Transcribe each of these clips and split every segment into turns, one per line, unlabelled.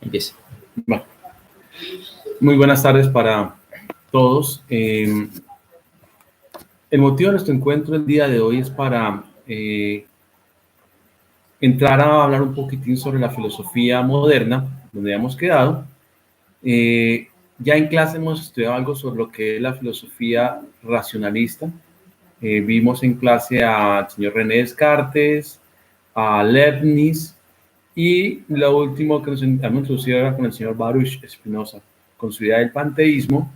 Empieza.
Bueno, muy buenas tardes para todos. El motivo de nuestro encuentro el día de hoy es para entrar a hablar un poquitín sobre la filosofía moderna, donde hemos quedado. Ya en clase hemos estudiado algo sobre lo que es la filosofía racionalista. Vimos en clase al señor René Descartes, a Leibniz, y lo último que nos hemos introducido era con el señor Baruch Spinoza, con su idea del panteísmo,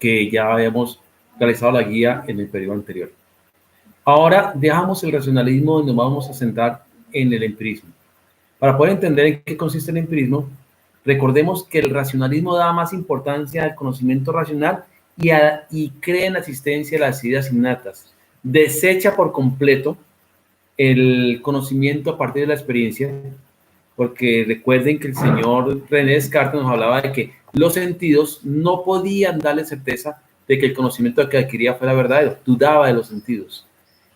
que ya habíamos realizado la guía en el periodo anterior. Ahora dejamos el racionalismo y nos vamos a centrar en el empirismo. Para poder entender en qué consiste el empirismo, recordemos que el racionalismo da más importancia al conocimiento racional y cree en la existencia de las ideas innatas. Desecha por completo el conocimiento a partir de la experiencia, porque recuerden que el señor René Descartes nos hablaba de que los sentidos no podían darle certeza de que el conocimiento que adquiría fuera verdadero, dudaba de los sentidos.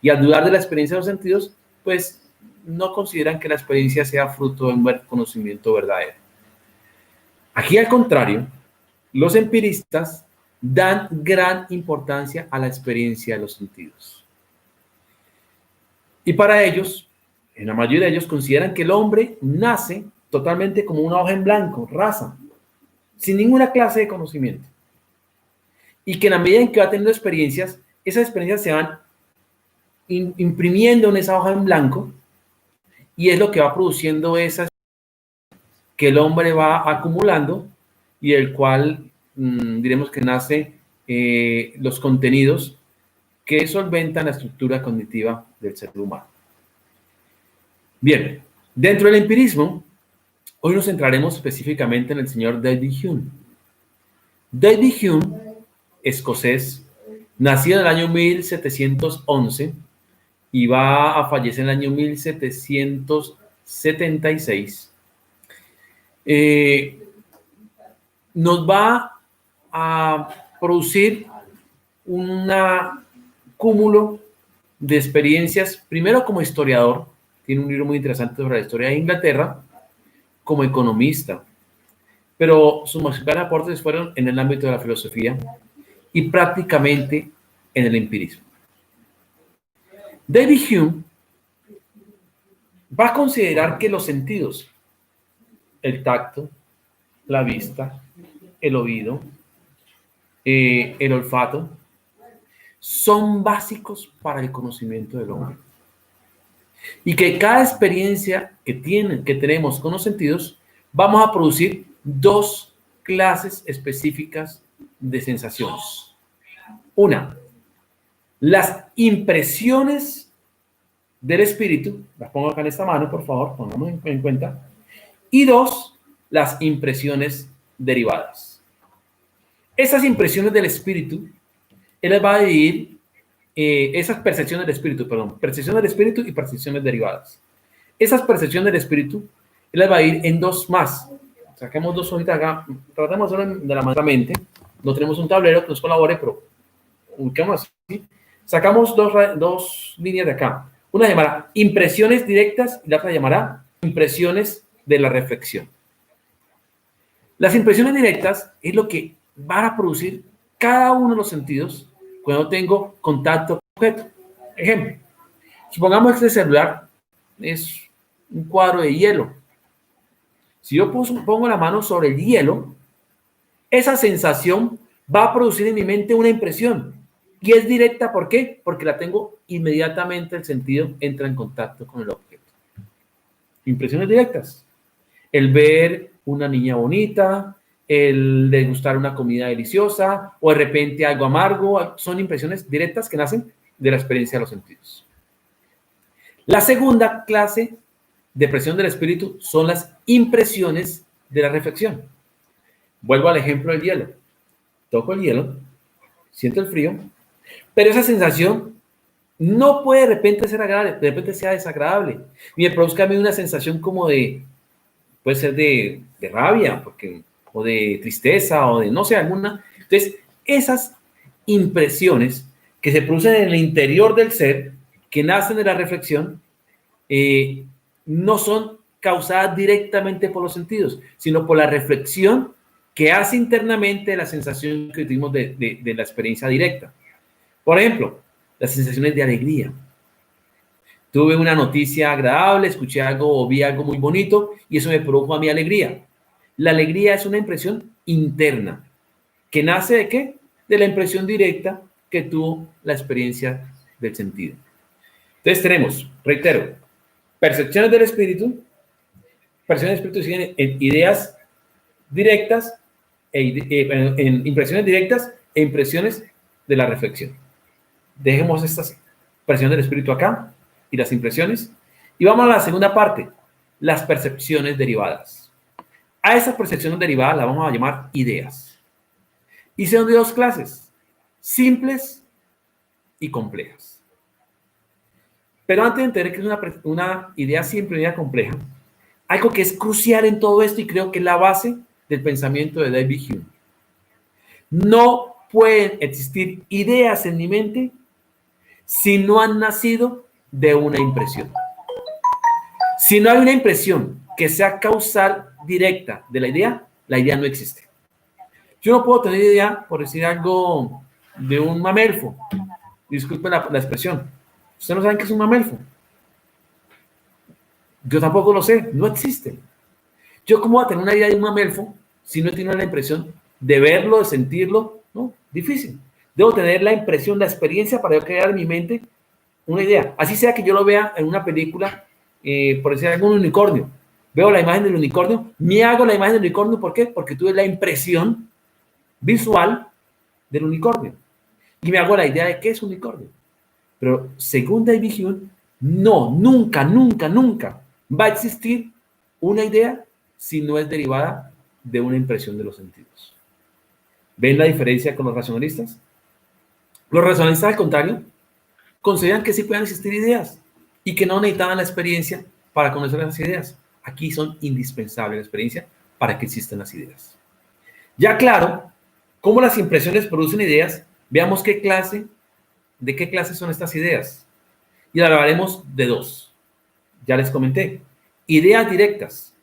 Y al dudar de la experiencia de los sentidos, pues no consideran que la experiencia sea fruto de un conocimiento verdadero. Aquí, al contrario, los empiristas dan gran importancia a la experiencia de los sentidos. Y para ellos, en la mayoría de ellos, consideran que el hombre nace totalmente como una hoja en blanco, rasa, sin ninguna clase de conocimiento. Y que en la medida en que va teniendo experiencias, esas experiencias se van imprimiendo en esa hoja en blanco, y es lo que va produciendo esas que el hombre va acumulando, y el cual diremos que nace los contenidos que solventan la estructura cognitiva del ser humano. Bien, dentro del empirismo, hoy nos centraremos específicamente en el señor David Hume. David Hume, escocés, nacido en el año 1711 y va a fallecer en el año 1776, nos va a producir un cúmulo de experiencias, primero como historiador, tiene un libro muy interesante sobre la historia de Inglaterra, como economista, pero sus más grandes aportes fueron en el ámbito de la filosofía y prácticamente en el empirismo. David Hume va a considerar que los sentidos, el tacto, la vista, el oído, el olfato, son básicos para el conocimiento del hombre. Y que cada experiencia que tenemos con los sentidos, vamos a producir dos clases específicas de sensaciones. Una, las impresiones del espíritu, las pongo acá en esta mano, por favor, pongamos en cuenta. Y dos, las impresiones derivadas. Esas impresiones del espíritu, él va a dividir esas percepciones del espíritu, percepciones del espíritu y percepciones derivadas. Esas percepciones del espíritu, él las va a ir en dos más. Saquemos dos hojitas acá, tratemos de hacerlo de la mente. No tenemos un tablero que nos colabore, pero busquemos así. Sacamos dos líneas de acá. Una llamará impresiones directas y la otra llamará impresiones de la reflexión. Las impresiones directas es lo que van a producir cada uno de los sentidos cuando tengo contacto con objeto. Ejemplo, supongamos que este celular es un cuadro de hielo. Si yo pongo la mano sobre el hielo, esa sensación va a producir en mi mente una impresión. Y es directa, ¿por qué? Porque la tengo inmediatamente, el sentido entra en contacto con el objeto. Impresiones directas. El ver una niña bonita, el degustar una comida deliciosa o de repente algo amargo, son impresiones directas que nacen de la experiencia de los sentidos. La segunda clase de expresión del espíritu son las impresiones de la reflexión. Vuelvo al ejemplo del hielo. Toco el hielo, siento el frío, pero esa sensación no puede de repente ser agradable, de repente sea desagradable. Y me produzca a mí una sensación como puede ser de rabia, o de tristeza, o de no sé, alguna. Entonces, esas impresiones que se producen en el interior del ser, que nacen de la reflexión, no son causada directamente por los sentidos, sino por la reflexión que hace internamente la sensación que tuvimos de la experiencia directa. Por ejemplo, las sensaciones de alegría. Tuve una noticia agradable, escuché algo o vi algo muy bonito y eso me produjo a mí alegría. La alegría es una impresión interna. ¿Que nace de qué? De la impresión directa que tuvo la experiencia del sentido. Entonces tenemos, reitero, percepciones del espíritu. Percepciones del espíritu siguen en ideas directas, en impresiones directas e impresiones de la reflexión. Dejemos estas percepciones del espíritu acá y las impresiones. Y vamos a la segunda parte, las percepciones derivadas. A esas percepciones derivadas las vamos a llamar ideas. Y son de dos clases, simples y complejas. Pero antes de entender que es una idea simple y una idea compleja, algo que es crucial en todo esto y creo que es la base del pensamiento de David Hume. No pueden existir ideas en mi mente si no han nacido de una impresión. Si no hay una impresión que sea causal directa de la idea no existe. Yo no puedo tener idea, por decir algo, de un mamelfo. Disculpen la expresión. Ustedes no saben qué es un mamelfo. Yo tampoco lo sé, no existe. Yo cómo voy a tener una idea de un mamelfo si no he tenido la impresión de verlo, de sentirlo, ¿no? Difícil. Debo tener la impresión, la experiencia para yo crear en mi mente una idea. Así sea que yo lo vea en una película, por decir algo, un unicornio. Veo la imagen del unicornio, me hago la imagen del unicornio, ¿por qué? Porque tuve la impresión visual del unicornio. Y me hago la idea de qué es un unicornio. Pero según David Hume, no, nunca, nunca, nunca va a existir una idea si no es derivada de una impresión de los sentidos. ¿Ven la diferencia con los racionalistas? Los racionalistas, al contrario, consideran que sí pueden existir ideas y que no necesitan la experiencia para conocer las ideas. Aquí son indispensables la experiencia para que existan las ideas. Ya claro, cómo las impresiones producen ideas, veamos de qué clase son estas ideas. Y hablaremos de dos. Ya les comenté. Ideas directas.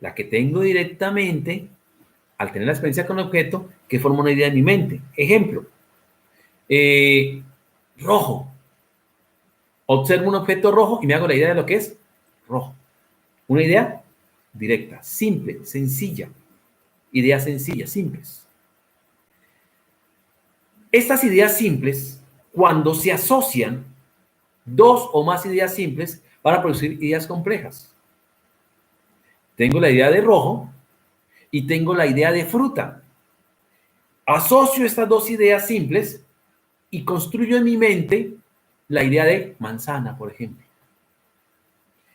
La que tengo directamente al tener la experiencia con el objeto que forma una idea en mi mente. Ejemplo. Rojo. Observo un objeto rojo y me hago la idea de lo que es rojo. Una idea directa, simple, sencilla. Ideas sencillas, simples. Estas ideas simples, cuando se asocian dos o más ideas simples, van a producir ideas complejas. Tengo la idea de rojo y tengo la idea de fruta. Asocio estas dos ideas simples y construyo en mi mente la idea de manzana, por ejemplo.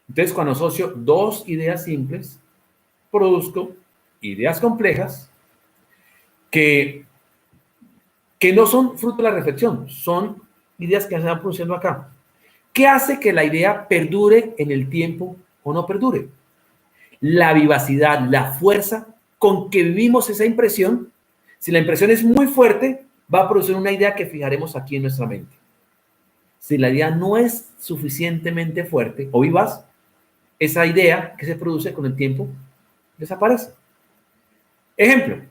Entonces, cuando asocio dos ideas simples, produzco ideas complejas que no son fruto de la reflexión, son ideas que se van produciendo acá. ¿Qué hace que la idea perdure en el tiempo o no perdure? La vivacidad, la fuerza con que vivimos esa impresión. Si la impresión es muy fuerte, va a producir una idea que fijaremos aquí en nuestra mente. Si la idea no es suficientemente fuerte o vivaz, esa idea que se produce con el tiempo desaparece. Ejemplo,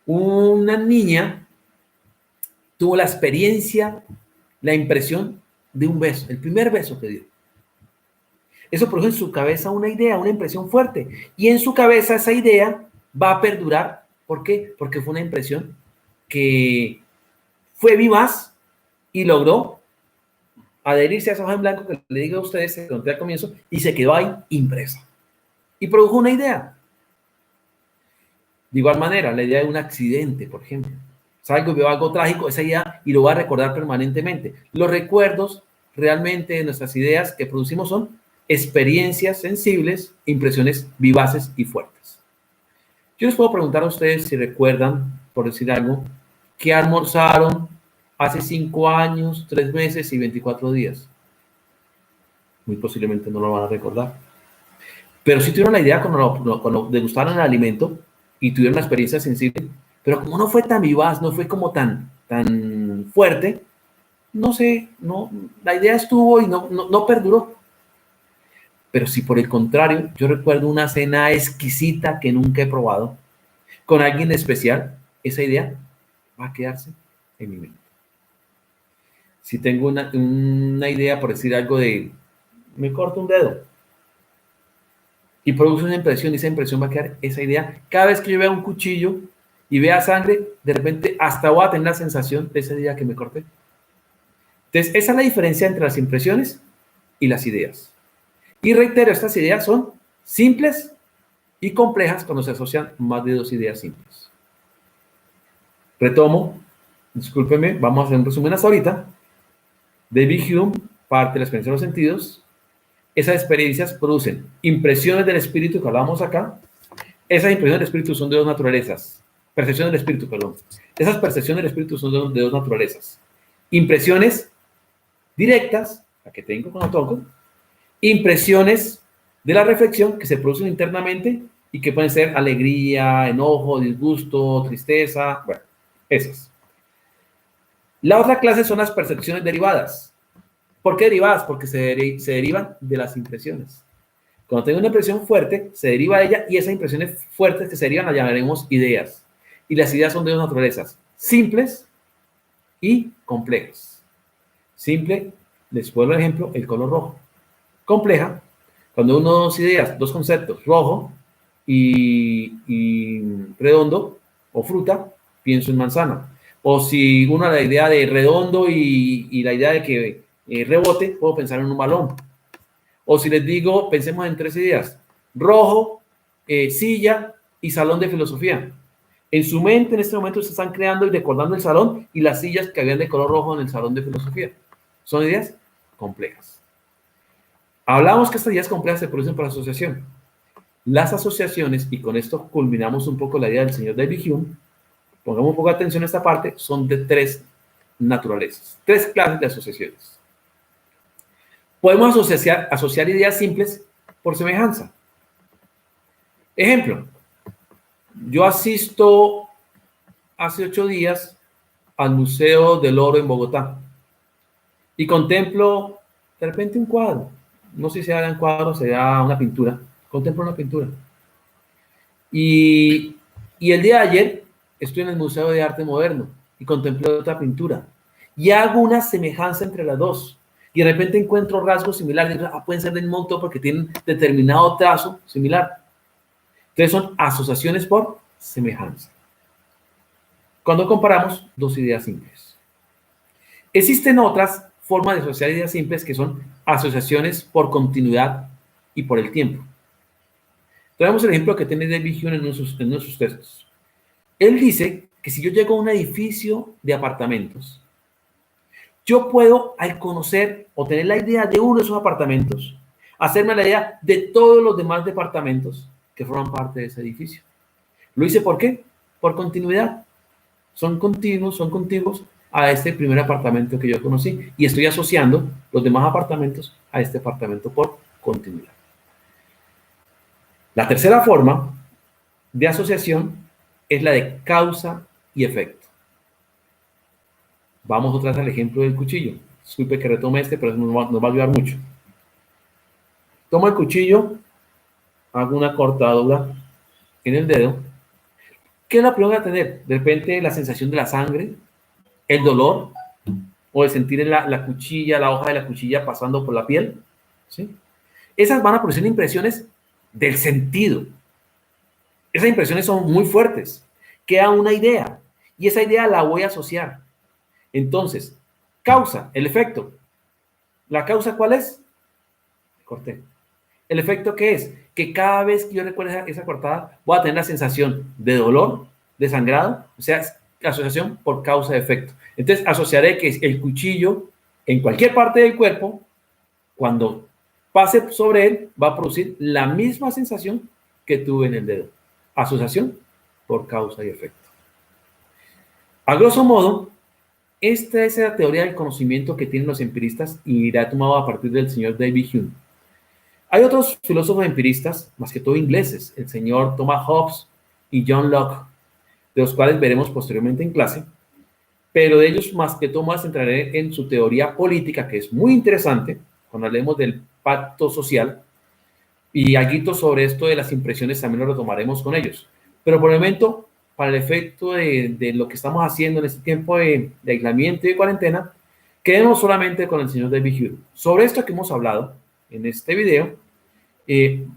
una niña tuvo la experiencia, la impresión de un beso, el primer beso que dio. Eso produjo en su cabeza una idea, una impresión fuerte. Y en su cabeza esa idea va a perdurar. ¿Por qué? Porque fue una impresión que fue vivaz y logró adherirse a esa hoja en blanco que le digo a ustedes, que conté al comienzo, y se quedó ahí impresa. Y produjo una idea. De igual manera, la idea de un accidente, por ejemplo. Salgo y veo algo trágico, esa idea, y lo voy a recordar permanentemente. Los recuerdos realmente de nuestras ideas que producimos son experiencias sensibles, impresiones vivaces y fuertes. Yo les puedo preguntar a ustedes si recuerdan, por decir algo, qué almorzaron hace 5 años, 3 meses y 24 días. Muy posiblemente no lo van a recordar. Pero sí tuvieron la idea cuando degustaron el alimento y tuvieron la experiencia sensible. Pero como no fue tan vivaz, no fue como tan fuerte, no sé, la idea estuvo y no perduró. Pero si por el contrario, yo recuerdo una cena exquisita que nunca he probado, con alguien especial, esa idea va a quedarse en mi mente. Si tengo una idea, por decir algo de, me corto un dedo, y produce una impresión, y esa impresión va a quedar esa idea. Cada vez que yo vea un cuchillo y vea sangre, de repente hasta voy a tener la sensación de ese día que me corté. Entonces, esa es la diferencia entre las impresiones y las ideas. Y reitero, estas ideas son simples y complejas cuando se asocian más de dos ideas simples. Retomo, discúlpeme, vamos a hacer un resumen hasta ahorita. David Hume parte de la experiencia de los sentidos. Esas experiencias producen impresiones del espíritu que hablamos acá. Esas impresiones del espíritu son de dos naturalezas. Percepciones del espíritu, perdón. Esas percepciones del espíritu son de dos naturalezas. Impresiones directas, la que tengo cuando toco. Impresiones de la reflexión que se producen internamente y que pueden ser alegría, enojo, disgusto, tristeza, bueno, esas. La otra clase son las percepciones derivadas. ¿Por qué derivadas? Porque se derivan de las impresiones. Cuando tengo una impresión fuerte, se deriva de ella y esas impresiones fuertes que se derivan las llamaremos ideas. Y las ideas son de dos naturalezas, simples y complejas. Simple, les vuelvo el ejemplo, el color rojo. Compleja, cuando uno dos ideas, dos conceptos, rojo y redondo o fruta, pienso en manzana. O si uno la idea de redondo y la idea de que rebote, puedo pensar en un balón. O si les digo, pensemos en tres ideas, rojo, silla y salón de filosofía. En su mente en este momento se están creando y recordando el salón y las sillas que habían de color rojo en el salón de filosofía. Son ideas complejas. Hablamos que estas ideas complejas se producen por asociación. Las asociaciones, y con esto culminamos un poco la idea del señor David Hume, pongamos un poco de atención a esta parte, son de tres naturalezas, tres clases de asociaciones. Podemos asociar ideas simples por semejanza. Ejemplo, yo asisto hace 8 días al Museo del Oro en Bogotá y contemplo de repente un cuadro. No sé si era un cuadro, será una pintura. Contemplo una pintura. Y el día de ayer estoy en el Museo de Arte Moderno y contemplé otra pintura. Y hago una semejanza entre las dos. Y de repente encuentro rasgos similares. Pueden ser del mismo autor porque tienen determinado trazo similar. Entonces son asociaciones por semejanza. Cuando comparamos dos ideas simples. Existen otras formas de asociar ideas simples que son asociaciones por continuidad y por el tiempo. Tenemos el ejemplo que tiene David Hume en uno de sus textos. Él dice que si yo llego a un edificio de apartamentos, yo puedo, al conocer o tener la idea de uno de esos apartamentos, hacerme la idea de todos los demás departamentos que forman parte de ese edificio. ¿Lo hice por qué? Por continuidad. Son continuos, son contiguos a este primer apartamento que yo conocí y estoy asociando los demás apartamentos a este apartamento por continuidad. La tercera forma de asociación es la de causa y efecto. Vamos otra vez al ejemplo del cuchillo. Disculpe que retome pero nos va a ayudar mucho. Tomo el cuchillo, hago una cortadura en el dedo. ¿Qué es lo primero que voy a tener? De repente la sensación de la sangre, el dolor, o el sentir la cuchilla, la hoja de la cuchilla pasando por la piel. ¿Sí? Esas van a producir impresiones del sentido. Esas impresiones son muy fuertes. Queda una idea y esa idea la voy a asociar. Entonces, causa, el efecto. ¿La causa cuál es? Corté. ¿El efecto qué es? Que cada vez que yo recuerde esa cortada, voy a tener la sensación de dolor, de sangrado, o sea, asociación por causa-efecto. Entonces, asociaré que el cuchillo en cualquier parte del cuerpo, cuando pase sobre él, va a producir la misma sensación que tuve en el dedo. Asociación por causa y efecto. A grosso modo, esta es la teoría del conocimiento que tienen los empiristas y la he tomado a partir del señor David Hume. Hay otros filósofos empiristas, más que todo ingleses, el señor Thomas Hobbes y John Locke, de los cuales veremos posteriormente en clase, pero de ellos más que todo más centraré en su teoría política, que es muy interesante, cuando hablemos del pacto social, Y algo sobre esto de las impresiones también lo retomaremos con ellos. Pero por el momento, para el efecto de lo que estamos haciendo en este tiempo de aislamiento y de cuarentena, quedemos solamente con el señor David Hume. Sobre esto que hemos hablado en este video,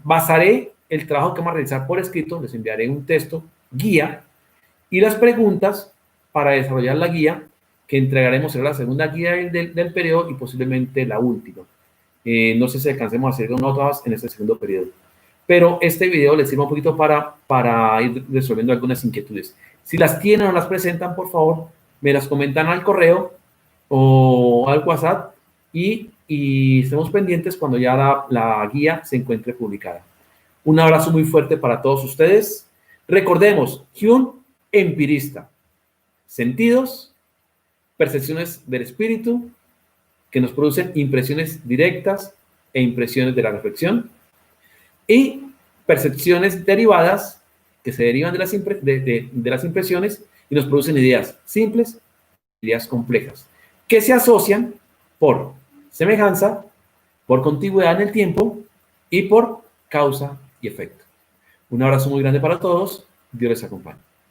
basaré el trabajo que vamos a realizar por escrito, les enviaré un texto, guía, y las preguntas para desarrollar la guía que entregaremos será la segunda guía del periodo y posiblemente la última. No sé si alcancemos a hacer notas en este segundo periodo. Pero este video les sirve un poquito para ir resolviendo algunas inquietudes. Si las tienen o las presentan, por favor, me las comentan al correo o al WhatsApp y estemos pendientes cuando ya la guía se encuentre publicada. Un abrazo muy fuerte para todos ustedes. Recordemos, Hume, empirista. Sentidos, percepciones del espíritu, que nos producen impresiones directas e impresiones de la reflexión, y percepciones derivadas que se derivan de las impresiones y nos producen ideas simples, ideas complejas, que se asocian por semejanza, por contigüidad en el tiempo y por causa y efecto. Un abrazo muy grande para todos. Dios les acompañe.